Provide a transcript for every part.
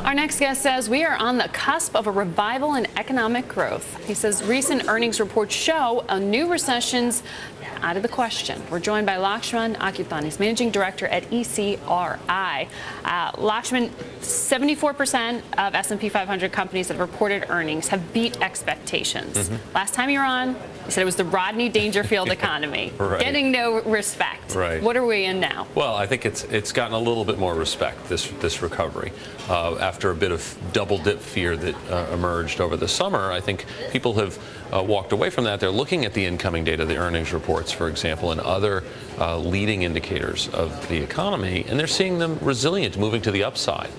Our next guest says we are on the cusp of a revival in economic growth. He says recent earnings reports show a new recession's out of the question. We're joined by Lakshman Achuthan. He's managing director at ECRI. Lakshman, 74% of S&P 500 companies that have reported earnings have beat expectations. Last time you were on, you said it was the Rodney Dangerfield economy, getting no respect. What are we in now? Well, I think it's gotten a little bit more respect, this recovery. After a bit of double dip fear that emerged over the summer, I think people have walked away from that. They're looking at the incoming data, the earnings reports, for example, and other leading indicators of the economy, and they're seeing them resilient, moving to the upside.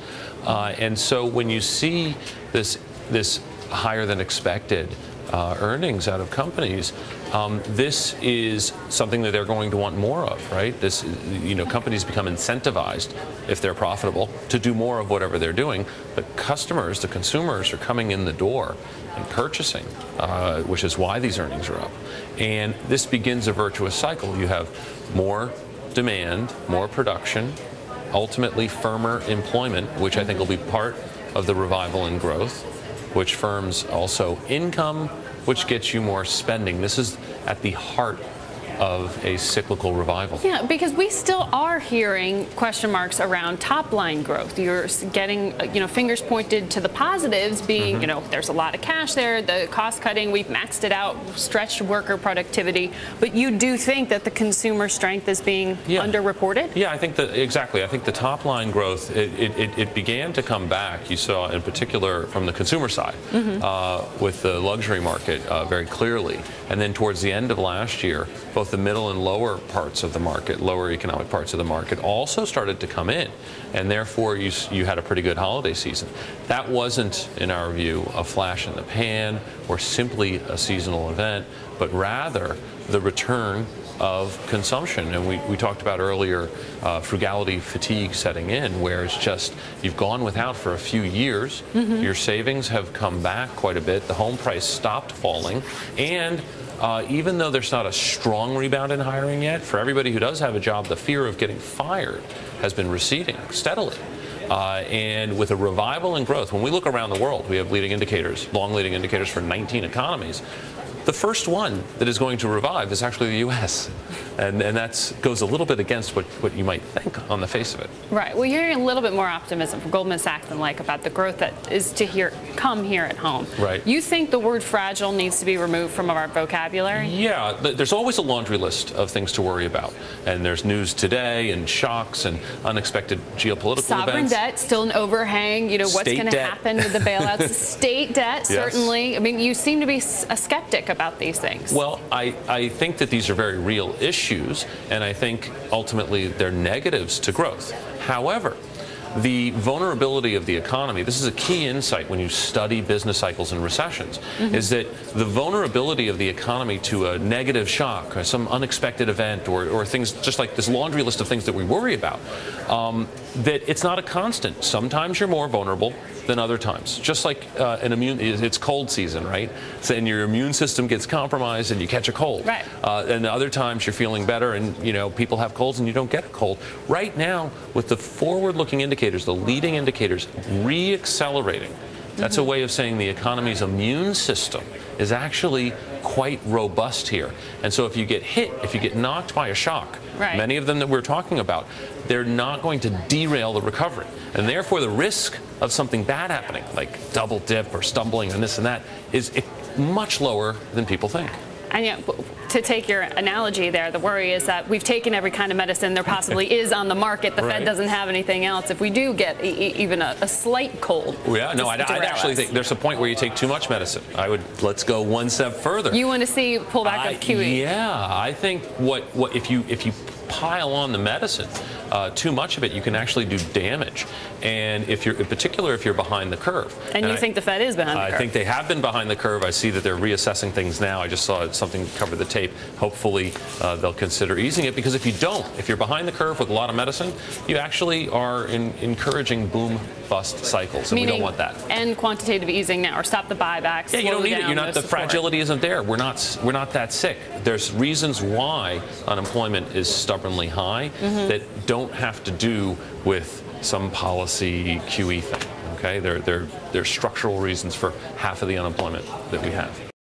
And so when you see this higher than expected earnings out of companies, this is something that they're going to want more of, right? This, companies become incentivized, if they're profitable, to do more of whatever they're doing. But customers, the consumers, are coming in the door and purchasing, which is why these earnings are up. And this begins a virtuous cycle. You have more demand, more production, ultimately firmer employment, which I think will be part of the revival in growth, which firms also income, which gets you more spending. This is at the heart of a cyclical revival. Yeah, because we still are hearing question marks around top line growth. You're getting, fingers pointed to the positives being, there's a lot of cash there, the cost cutting, we've maxed it out, stretched worker productivity. But you do think that the consumer strength is being underreported? Yeah, I think that exactly. I think the top line growth, it began to come back. You saw in particular from the consumer side with the luxury market very clearly. And then towards the end of last year, both the middle and lower parts of the market, lower economic parts of the market, also started to come in, and therefore you had a pretty good holiday season. That wasn't, in our view, a flash in the pan or simply a seasonal event, but rather the return of consumption. And we talked about earlier frugality fatigue setting in, where it's just you've gone without for a few years, your savings have come back quite a bit, the home price stopped falling, and even though there's not a strong rebound in hiring yet, for everybody who does have a job, the fear of getting fired has been receding steadily. And with a revival in growth, when we look around the world, we have leading indicators, long leading indicators for 19 economies. The first one that is going to revive is actually the U.S. And that goes a little bit against what you might think on the face of it. Right. Well, you're hearing a little bit more optimism from Goldman Sachs and about the growth that is to come here at home. Right. You think the word fragile needs to be removed from our vocabulary? Yeah. There's always a laundry list of things to worry about. And there's news today and shocks and unexpected geopolitical events. Sovereign debt, still an overhang. What's going to happen with the bailouts? State debt, certainly. I mean, you seem to be a skeptic about these things. Well, I think that these are very real issues, and I think ultimately they're negatives to growth. However, the vulnerability of the economy, this is a key insight when you study business cycles and recessions, is that the vulnerability of the economy to a negative shock or some unexpected event or things just like this laundry list of things that we worry about, that it's not a constant. Sometimes you're more vulnerable than other times. Just like it's cold season, right? So, and your immune system gets compromised and you catch a cold. Right. And other times you're feeling better and, people have colds and you don't get a cold. Right now, with the forward-looking indicators, the leading indicators re-accelerating, that's a way of saying the economy's immune system is actually quite robust here. And so if you get hit, if you get knocked by a shock, many of them that we're talking about, they're not going to derail the recovery. And therefore the risk of something bad happening, like double dip or stumbling and this and that, is much lower than people think. And to take your analogy there, the worry is that we've taken every kind of medicine there possibly is on the market. The Fed doesn't have anything else. If we do get even a slight cold, I'd actually think there's a point where you take too much medicine. Let's go one step further. You want to see pullback of QE? Yeah, I think if you pile on the medicine, too much of it, you can actually do damage. And in particular, if you're behind the curve. And you think the Fed is behind the curve? I think they have been behind the curve. I see that they're reassessing things now. I just saw something cover the tape. Hopefully, they'll consider easing it, because if you don't, if you're behind the curve with a lot of medicine, you actually are encouraging boom-bust cycles, and we don't want that. And quantitative easing now, or stop the buybacks. Yeah, you don't need it. The fragility isn't there. We're not that sick. There's reasons why unemployment is stubbornly high that don't have to do with some policy QE thing. Okay, there are structural reasons for half of the unemployment that we have.